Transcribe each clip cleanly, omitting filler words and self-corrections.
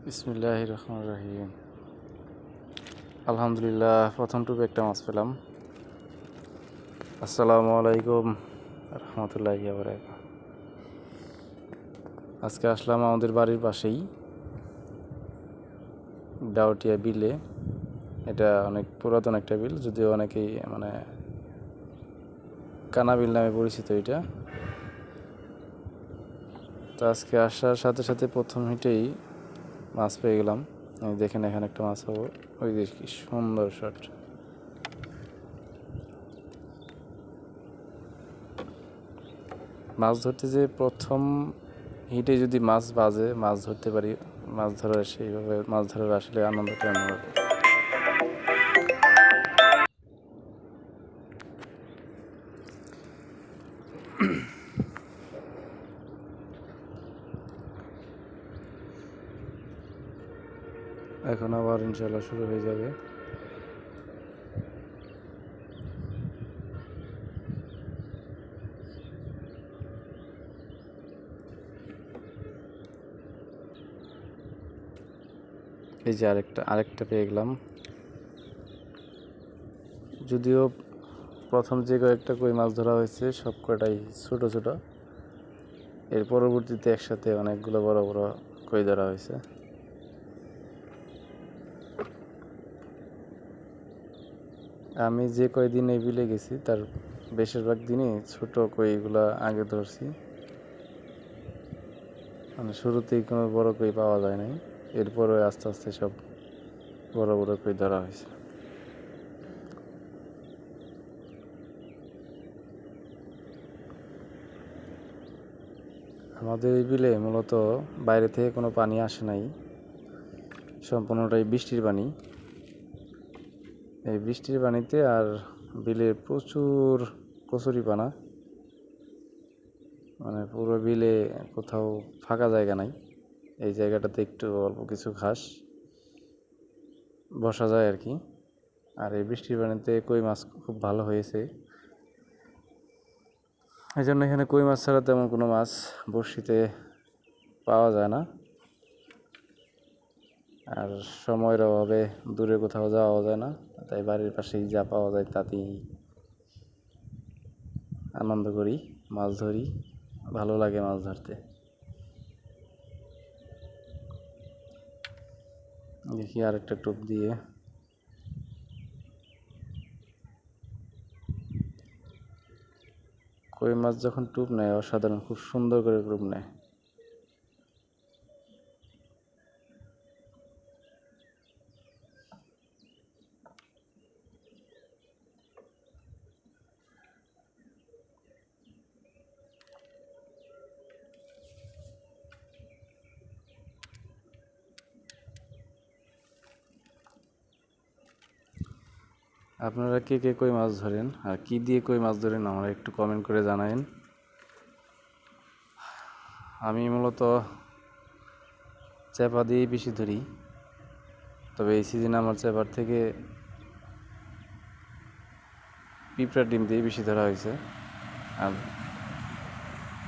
বিসমিল্লাহির রহমানির রহিম। আলহামদুলিল্লাহ, প্রথম টুপে একটা মাছ পেলাম। আসসালামু আলাইকুম রহমতুল্লাহি ওয়া বারাকাতুহু। আজকে আসলাম আমাদের বাড়ির পাশেই ডাউটিয়া বিলে। এটা অনেক পুরাতন একটা বিল, যদিও অনেকেই কানা বিল নামে পরিচিত এটা। তো আজকে আসার সাথে সাথে প্রথম হিটেই মাছ পেয়ে গেলাম। দেখেন এখানে একটা মাছ পাবো, ওই যে কি সুন্দর শট। মাছ ধরতে যে প্রথম হিটে যদি মাছ বাজে, মাছ ধরতে পারি, মাছ ধরার সেইভাবে মাছ ধরার আসলে আনন্দটা অন্যরকম। এখন আবার ইনশাল্লাহ শুরু হয়ে যাবে। এই যে আরেকটা পেয়ে গেলাম। যদিও প্রথম যে কয়েকটা কই মাছ ধরা হয়েছে সব কয়টাই ছোট ছোট, এর পরবর্তীতে একসাথে অনেকগুলো বড় বড় কই ধরা হয়েছে। আমি যে কয়দিন এই বিলে গেছি তার বেশিরভাগ দিনই ছোট কইগুলা আগে ধরছি, শুরুতেই কোনো বড় কই পাওয়া যায় নাই। এরপরে আস্তে আস্তে সব বড় বড় কই ধরা হয়েছে। আমাদের এই বিলে মূলত বাইরে থেকে কোনো পানি আসে নাই, সম্পূর্ণটাই বৃষ্টির পানি। এই বৃষ্টির পানিতে আর বিলে প্রচুর কচুরিপানা, পুরো বিলে কোথাও ফাঁকা জায়গা নাই। এই জায়গাটাতে একটু অল্প কিছু ঘাস বসা যায় আর কি। আর এই বৃষ্টির পানিতে কই মাছ খুব ভালো হয়েছে। এই জন্য এখানে কই মাছ ছাড়া তেমন কোনো মাছ বড়শিতে পাওয়া যায় না। আর সময়ের অভাবে দূরে কোথাও যাওয়া যায় না, তাই বাড়ির পাশেই যা পাওয়া যায় তাতেই আনন্দ করি, মাছ ধরি, ভালো লাগে মাছ ধরতে। দেখি আরেকটা টোপ দিয়ে। কই মাছ যখন টোপ নেয় অসাধারণ, খুব সুন্দর করে টোপ নেয়। আপনারা কে কে কই মাছ ধরেন আর কি দিয়ে কই মাছ ধরেন আমরা একটু কমেন্ট করে জানাবেন। আমি মূলত চেপা দিয়েই বেশি ধরি, তবে এই সিজনে আমার চেপার থেকে পিঁপড়ার ডিম দিয়ে বেশি ধরা হয়েছে। আর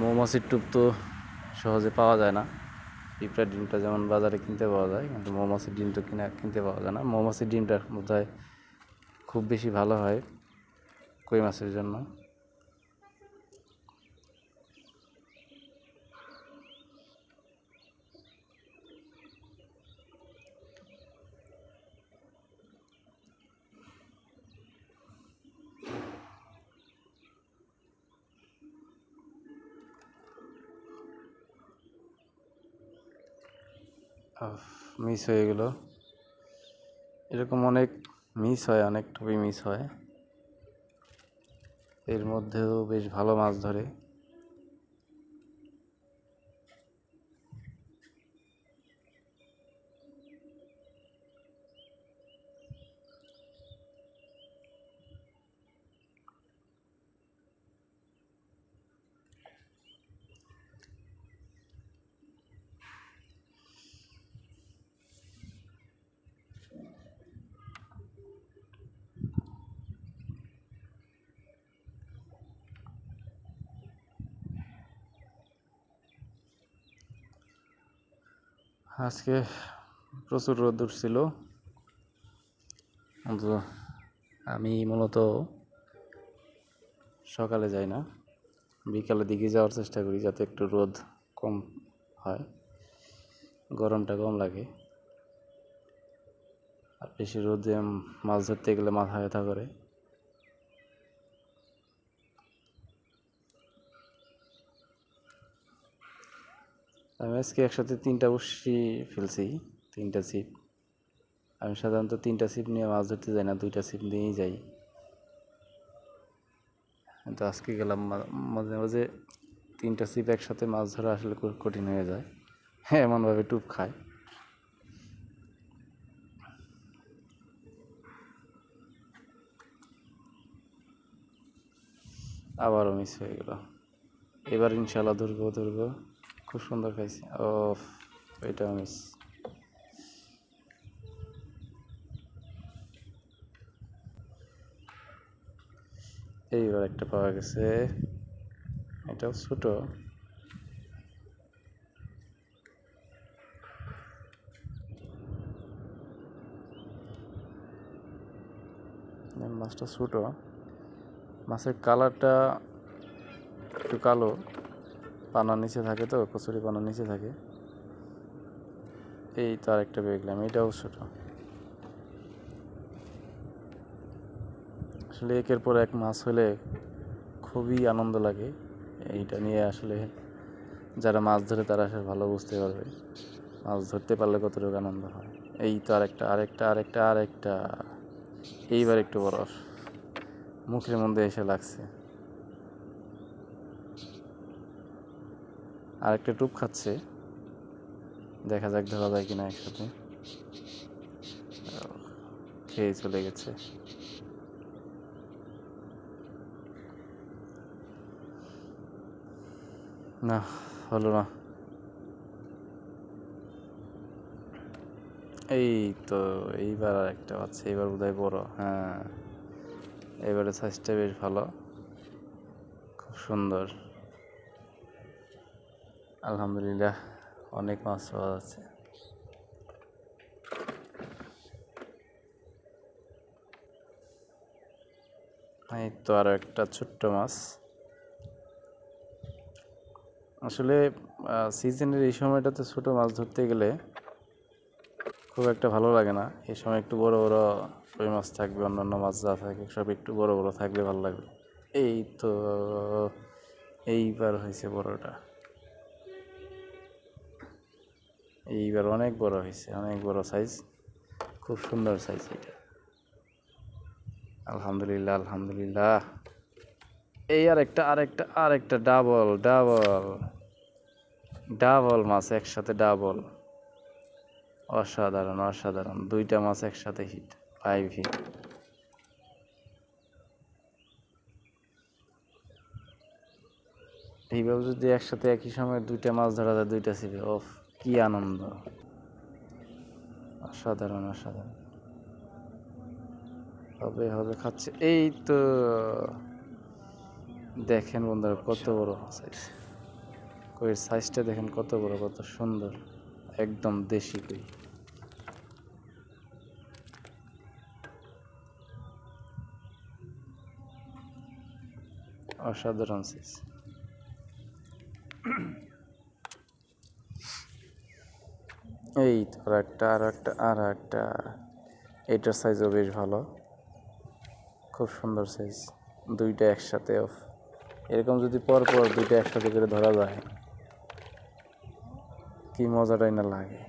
মৌমাছির টোপ তো সহজে পাওয়া যায় না। পিঁপড়ার ডিমটা যেমন বাজারে কিনতে পাওয়া যায়, কিন্তু মৌমাছির ডিম তো কিনতে পাওয়া যায় না। মৌমাছির ডিমটা বোধহয় খুব বেশি ভালো হয় কই মাছের জন্য। মিস হয়ে গেল। এরকম অনেক মিস হয়, অনেক টুপি মিস হয়। এর মধ্যেও বেশ ভালো মাছ ধরে। আজকে প্রচুর রোদ উঠছিল, কিন্তু আমি মূলত সকালে যাই না, বিকালের দিকে যাওয়ার চেষ্টা করি যাতে একটু রোদ কম হয়, গরমটা কম লাগে। আর বেশি রোদে মাছ ধরতে গেলে মাথা ব্যথা করে। আমি আজকে একসাথে 3টা বড়শি ফেলছি, 3টা ছিপ। আমি সাধারণত 3টা ছিপ নিয়ে মাছ ধরতে যাই না, 2টা ছিপ নিয়েই যাই। কিন্তু আজকে গেলাম, মাঝে মাঝে 3টা ছিপ একসাথে মাছ ধরা আসলে খুব কঠিন হয়ে যায়, এমনভাবে টুপ খায়। আবারও মিস হয়ে গেল। এবার ইনশাল্লাহ ধরবো। খুব সুন্দর খাইছি। ও, এটা মিস। এইবার একটা পাওয়া গেছে, এটাও ছোট। মাছটা ছোট, মাছের কালারটা একটু কালো, পানার নিচে থাকে তো, কচুরি পানার নিচে থাকে। এই তো আরেকটা দেখলাম, এটাও ছোট। আসলে একের পর এক মাছ হলে খুবই আনন্দ লাগে। এইটা নিয়ে আসলে যারা মাছ ধরে তারা আসলে ভালো বুঝতে পারবে মাছ ধরতে পারলে কতটুকু আনন্দ হয়। এই তো আরেকটা। এইবার একটু বড়, মুখের মধ্যে এসে লাগছে। আরেকটা টুপ খাচ্ছে, দেখা যাক ধরা যায় কিনা একসাথে। খেয়ে চলে গেছে। না, হলো না। এই তো, এইবার আর একটা আছে, এইবার বোধহয় বড়। হ্যাঁ, এবারে সাইজটা বেশ ভালো, খুব সুন্দর। আলহামদুলিল্লাহ, অনেক মাছ পাওয়া যাচ্ছে। এই তো আরো একটা ছোট্ট মাছ। আসলে সিজনের এই সময়টাতে ছোট মাছ ধরতে গেলে খুব একটা ভালো লাগে না। এই সময় একটু বড় বড় কই মাছ থাকবে, অন্যান্য মাছ যা থাকে সব একটু বড় বড় থাকলে ভালো লাগবে। এই তো, এইবার হয়েছে বড়টা। এইবার অনেক বড় হয়েছে, অনেক বড় সাইজ, খুব সুন্দর সাইজ এটা। আলহামদুলিল্লাহ। এই আরেকটা ডাবল মাছ একসাথে, ডাবল। অসাধারণ 2টা মাছ একসাথে হিট, 5 হিট। এইভাবে যদি একসাথে একই সময় 2টা মাছ ধরা যায় 2টা ছিপে, ওফ, কি আনন্দ! অসাধারণ। হবে খাচ্ছে। এই তো, দেখেন বন্ধুরা কত বড় সাইজ। কইয়ের সাইজটা দেখেন কত বড়, কত সুন্দর, একদম দেশি কই। অসাধারণ সাইজ। এই তো আর একটা। এটার সাইজও বেশ ভালো, খুব সুন্দর সাইজ। 2টা একসাথে, এরকম যদি পর 2টা একসাথে করে ধরা যায় কি মজাটাই না লাগে।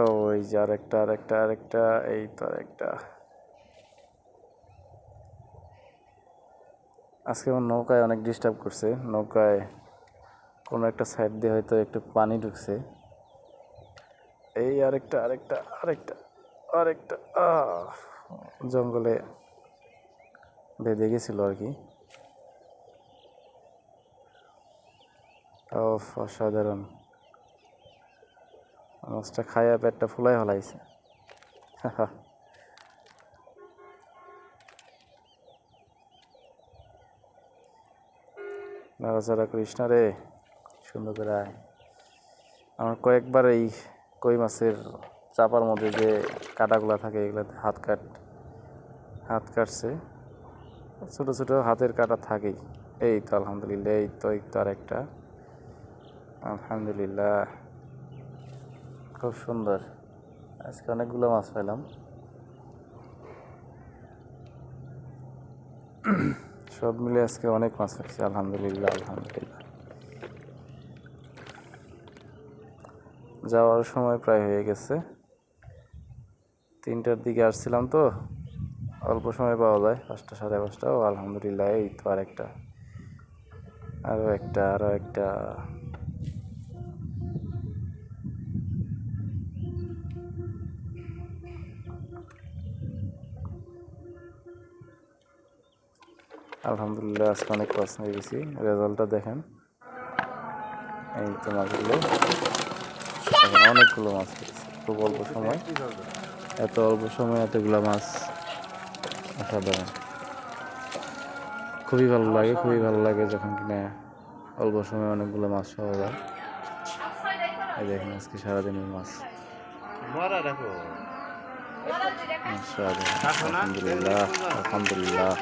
ওই যে আরেকটা। এই তো আরেকটা। আজকে আমার নৌকায় অনেক ডিস্টার্ব করছে, নৌকায় কোনো একটা সাইড দিয়ে হয়তো একটু পানি ঢুকছে। এই আরেকটা জঙ্গলে বেঁধে গেছিল আর কি। অসাধারণ, মাছটা খাইয়া পেটটা ফুলাই হলাইছে। নাড়াচাড়া করিস না রে, সুন্দর করে আয়। আমার কয়েকবার এই কই মাছের চাপার মধ্যে যে কাঁটাগুলো থাকে এগুলোতে হাত কাটছে। ছোটো ছোটো হাতের কাঁটা থাকেই। এই তো আলহামদুলিল্লাহ, এই তো আরেকটা। আলহামদুলিল্লাহ, খুব সুন্দর। আজকে অনেকগুলো মাছ পেলাম। সব মিলে আজকে অনেক মাছ পেয়েছি, আলহামদুলিল্লাহ। যাওয়ার সময় প্রায় হয়ে গেছে, 3টার দিকে আসছিলাম তো, অল্প সময় পাওয়া যায়, 5টা সাড়ে 5টা। ও আলহামদুলিল্লাহ, এই তো আরেকটা, আরও একটা। আলহামদুলিল্লাহ, আজকে অনেক মাছ নিয়ে গেছি। রেজাল্টটা দেখেন, এই তো মাছগুলো, অনেকগুলো মাছ পেয়েছি খুব অল্প সময়। এত অল্প সময় এতগুলো মাছ অসাধারণ। খুবই ভালো লাগে যখন কিনা অল্প সময় অনেকগুলো মাছ পাওয়া যায়। এই দেখেন আজকে সারাদিনের মাছ। আলহামদুলিল্লাহ।